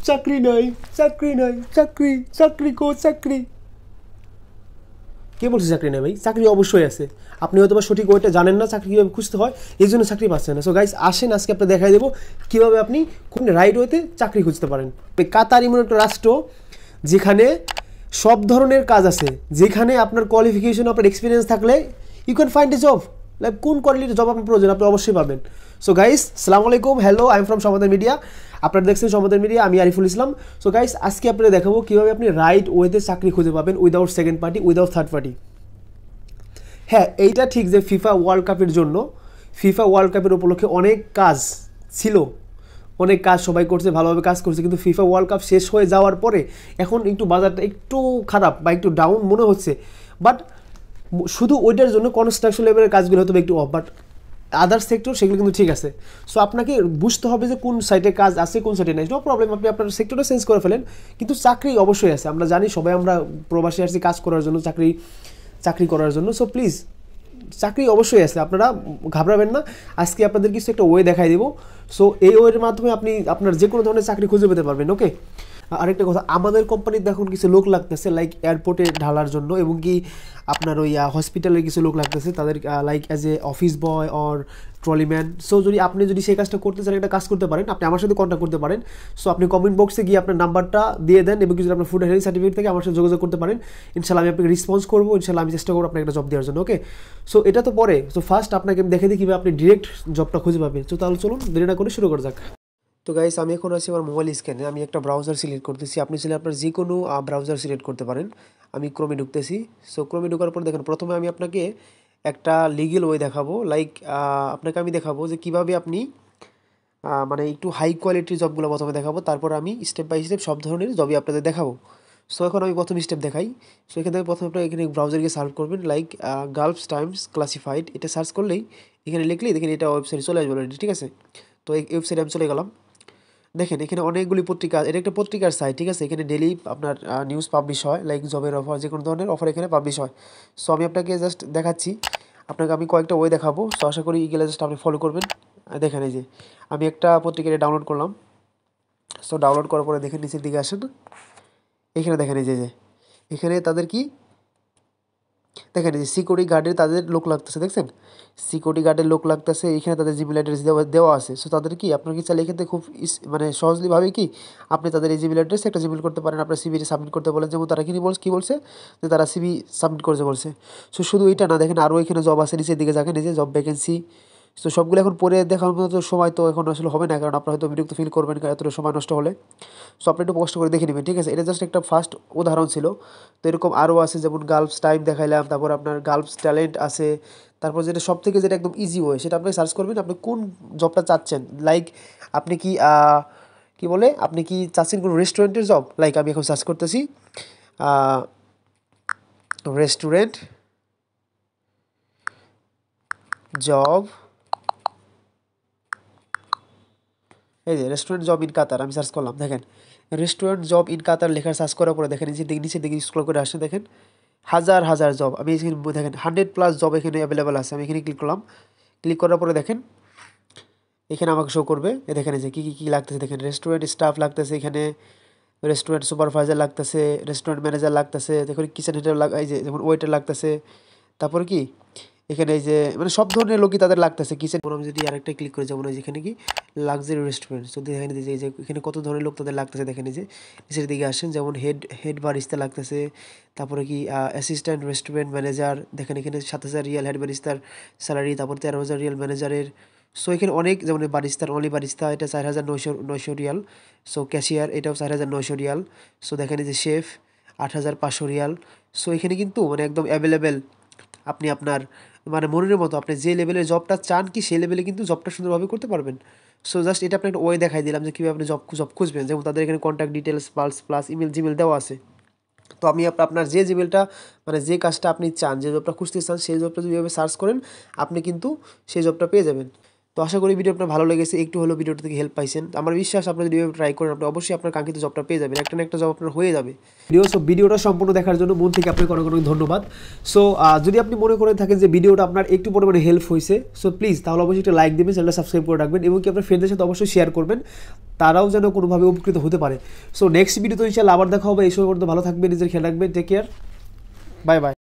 চাকরি নাই, চাকরি নাই, চাকরি, চাকরি কো চাকরি। কে বলছে চাকরি নেই ভাই? চাকরি অবশ্যই আছে। আপনি হয়তো বা সঠিক ওইটা জানেন না চাকরি কীভাবে খুঁজতে হয়, এই জন্য চাকরি পাচ্ছেন না। সো গাইস আসেন আজকে আপনার দেখাই দেবো কীভাবে আপনি কোন রাইট ওয়েতে চাকরি খুঁজতে পারেন। কাতার এমন একটা রাষ্ট্র যেখানে সব ধরনের কাজ আছে, যেখানে আপনার কোয়ালিফিকেশন, আপনার এক্সপিরিয়েন্স থাকলে you can find a job. Like কোন কোয়ালিটির জব আপনার প্রয়োজন আপনি অবশ্যই পাবেন। সো গাইস আসসালামু আলাইকুম, হ্যালো, আই এম ফ্রম সমাধান মিডিয়া। আপনারা দেখছেন সমাধান মিডিয়া, আমি আরিফুল ইসলাম। সো গাইস আজকে আপনারা দেখাবো কীভাবে আপনি রাইট ওয়েতে চাকরি খুঁজে পাবেন without second party, without third party. হ্যাঁ, এইটা ঠিক যে ফিফা ওয়ার্ল্ড কাপের জন্য, ফিফা ওয়ার্ল্ড কাপের উপলক্ষে অনেক কাজ ছিল, অনেক কাজ সবাই করছে, ভালোভাবে কাজ করছে, কিন্তু ফিফা ওয়ার্ল্ড কাপ শেষ হয়ে যাওয়ার পরে এখন একটু বাজারটা একটু খারাপ বা একটু ডাউন মনে হচ্ছে। বাট শুধু ওইটার জন্য কনস্ট্রাকশন লেভেলের কাজগুলো হয়তো একটু অফ, বাট আদার সেক্টর সেগুলো কিন্তু ঠিক আছে। সো আপনাকে বুঝতে হবে যে কোন সাইটে কাজ আছে, কোন সাইটে নেই। নো প্রবলেম, আপনি আপনার সেক্টরটা চেঞ্জ করে ফেলেন, কিন্তু চাকরি অবশ্যই আছে। আমরা জানি সবাই আমরা প্রবাসী আসছি কাজ করার জন্য, চাকরি করার জন্য। সো প্লিজ চাকরি অবশ্যই আছে, আপনারা ঘাবড়াবেন না। আজকে আপনাদের কিছু একটা ওয়ে দেখাই দেবো। সো এই ওয়ের মাধ্যমে আপনি আপনার যে কোনো ধরনের চাকরি খুঁজে পেতে পারবেন। ওকে, আরেকটা কথা, আমাদের কোম্পানিতে এখন কিছু লোক লাগতেছে লাইক এয়ারপোর্টে ঢালার জন্য, এবং কি আপনার ওই হসপিটালের কিছু লোক লাগতেছে তাদের like as a office boy or trolleyman. So আপনি যদি সেই কাজটা করতে চান, একটা কাজ করতে পারেন, আপনি আমার সাথে কন্ট্যাক্ট করতে পারেন। সো আপনি কমেন্ট বক্সে গিয়ে আপনার নাম্বারটা দিয়ে দেন, এবং যদি আপনার ফুড হেলথ সার্টিফিকেট থেকে আমার সাথে যোগাযোগ করতে পারেন। ইনশাল্লাহ আমি আপনাকে রেসপন্স করবো, ইনশাল্লাহ আমি চেষ্টা করবো আপনাকে একটা জব দেওয়ার জন্য। ওকে, সো এটা তো পরে। সো ফার্স্ট আপনাকে দেখে দিই কীভাবে আপনি ডিরেক্ট জবটা খুঁজে পাবেন। তো তাহলে চলুন দেরি না করে শুরু করা যাক। তো গাইস আমি এখন আছি আমার মোবাইল স্ক্যানে, আমি একটা ব্রাউজার সিলেক্ট করতেছি। আপনি চাইলে আপনার যে কোনো ব্রাউজার সিলেক্ট করতে পারেন। আমি ক্রোমে ঢুকতেছি। সো ক্রোমে ঢোকার পর দেখেন প্রথমে আমি আপনাকে একটা লিগেল ওয়ে দেখাবো, লাইক আপনাকে আমি দেখাবো যে কীভাবে আপনি মানে একটু হাই কোয়ালিটির জবগুলো প্রথমে দেখাবো, তারপর আমি স্টেপ বাই স্টেপ সব ধরনের জবই আপনাদের দেখাবো। সো এখন আমি প্রথম স্টেপ দেখাই। সো এখান থেকে প্রথমে আপনার এখানে ব্রাউজারকে সার্চ করবেন, লাইক গালফ টাইমস ক্লাসিফাইড, এটা সার্চ করলেই এখানে লিখলেই দেখেন এটা ওয়েবসাইটে চলে আসবে অলরেডি। ঠিক আছে, তো এই ওয়েবসাইটে আমি চলে গেলাম। দেখেন এখানে অনেকগুলি পত্রিকা, এটা একটা পত্রিকার সাইট। ঠিক আছে, এখানে ডেলি আপনার নিউজ পাবলিশ হয়, লাইক জবের অফার, যে কোনো ধরনের অফার এখানে পাবলিশ হয়। সো আমি আপনাকে জাস্ট দেখাচ্ছি, আপনাকে আমি কয়েকটা ওয়ে দেখাবো। সো আশা করি এগুলো জাস্ট আপনি ফলো করবেন। দেখেন এই যে আমি একটা পত্রিকাটা ডাউনলোড করলাম। সো ডাউনলোড করার পরে দেখেন নিচের দিকে আসেন, এখানে দেখেন এই যে এখানে তাদের কি দেখেন এই যে সিকিউরিটি গার্ডের তাদের লোক লাগতেছে, দেখছেন সিকিউরিটি গার্ডের লোক লাগতেছে। এখানে তাদের জিমেল অ্যাড্রেস দেওয়া আছে। সো তাদের কি আপনার কি চাইলে এখান থেকে খুব মানে সহজলিভাবে কি আপনি তাদের এই জিমেল অ্যাড্রেসে একটা জিমেল করতে পারেন, আপনার সিভিটা সাবমিট করতে বলেন। যেমন তারা কী বলছে যে তারা সিভি সাবমিট করতে বলছে। সো শুধু এটা না, দেখেন আরও এখানে জব আছে, নিচের দিকে দেখেন এই যে জব ভ্যাকেন্সি। তো সবগুলো এখন পরে দেখার মতো সময় তো এখন আসলে হবে না, কারণ আপনারা হয়তো বিরক্ত ফিল করবেন এতটা সময় নষ্ট হলে। সো আপনি একটু কষ্ট করে দেখে নেবেন। ঠিক আছে, এটা জাস্ট একটা ফার্স্ট উদাহরণ ছিল। তো এরকম আরও আছে, যেমন গালফস টাইম দেখাইলাম, তারপর আপনার গালফস ট্যালেন্ট আছে। তারপর যেটা সব থেকে যেটা একদম ইজি ওয়ে, সেটা আপনি সার্চ করবেন আপনি কোন জবটা চাচ্ছেন। লাইক আপনি কি কি বলে আপনি কি চাচ্ছেন কোনো রেস্টুরেন্টের জব। লাইক আমি এখন সার্চ করতেছি রেস্টুরেন্ট জব, এই যে রেস্টুরেন্ট জব ইন কাতার আমি সার্চ করলাম। দেখেন রেস্টুরেন্ট জব ইন কাতার লেখার সার্চ করার পরে দেখেন নিচের দিকে স্ক্রল করে আসে, দেখেন হাজার হাজার জব। আমি এখানে দেখেন 100+ জব এখানে অ্যাভেলেবেল আছে। আমি এখানে ক্লিক করলাম, ক্লিক করার পরে দেখেন এখানে আমাকে শো করবে। দেখেন এই যে কী লাগতেছে, দেখেন রেস্টুরেন্ট স্টাফ লাগতেছে, এখানে রেস্টুরেন্ট সুপারভাইজার লাগতেছে, রেস্টুরেন্ট ম্যানেজার লাগতেছে, দেখুন কিচেন হেডার এই যে যেমন ওয়েটার লাগতেছে। তারপরে কি এখানে এই যে মানে সব ধরনের লোকই তাদের লাগতেছে কিচেন। আমি যদি আরেকটা ক্লিক করি, যেমন যেখানে কি লাক্সারি রেস্টুরেন্ট, তো দেখেন যে এখানে কত ধরনের লোক তাদের লাগতেছে। দেখেন এই যে নিচের দিকে আসেন, যেমন হেড বারিস্তা লাগতেছে, তারপরে কি অ্যাসিস্ট্যান্ট রেস্টুরেন্ট ম্যানেজার, দেখেন এখানে 7,000 রিয়াল হেড বারিস্তার স্যালারি, তারপর 13,000 রিয়াল ম্যানেজারের। সো এখানে অনেক, যেমন বারিস্তার অনলি বারিস্তা এটা 4,900 রিয়াল। সো ক্যাশিয়ার এটাও 4,900 রিয়াল। সো দেখেন এই যে শেফ 8,500 রিয়াল। সো এখানে কিন্তু মানে একদম অ্যাভেলেবেল, আপনি আপনার মানে মনের মতো আপনি যে লেভেলের জবটা চান কি সেই লেভেলে কিন্তু জবটা সুন্দরভাবে করতে পারবেন। সো জাস্ট এটা আপনি একটা ওয়ে দেখাই দিলাম যে কীভাবে আপনি জব খুঁজবেন। যেমন তাদের এখানে contact details plus email Gmail দেওয়া আছে। তো আমি আপনার যে জিমেলটা মানে যে কাজটা আপনি চান, যে জবটা খুঁজতে চান, সেই জবটা যদি এভাবে সার্চ করেন আপনি কিন্তু সেই জবটা পেয়ে যাবেন। তো আশা করি ভিডিও আপনার ভালো লেগেছে, একটু হলেও ভিডিওটা থেকে হেল্প পাইছেন। আমার বিশ্বাস আপনারা যদি এভাবে ট্রাই করেন আপনি অবশ্যই আপনার কাঙ্ক্ষিত জবটা পেয়ে যাবেন, একটা না একটা জব আপনার হয়ে যাবে। ভিডিওটা সম্পূর্ণ দেখার জন্য মন থেকে আপনাকে অনেক অনেক ধন্যবাদ। সো যদি আপনি মনে করে থাকেন যে ভিডিওটা আপনার একটু পরিমাণে হেল্প হয়েছে, সো প্লিজ তাহলে অবশ্যই একটা লাইক দেবেন, চ্যানেলটা সাবস্ক্রাইব করে রাখবেন এবং কি আপনার ফ্রেন্ডদের সাথে অবশ্যই শেয়ার করবেন, তারাও যেন কোনোভাবে উপকৃত হতে পারে। সো নেক্সট ভিডিওতে ইনশাআল্লাহ আবার দেখা হবে। এই সময় পর্যন্ত ভালো থাকবেন, নিজের খেয়াল রাখবেন, টেক কেয়ার, বাই বাই।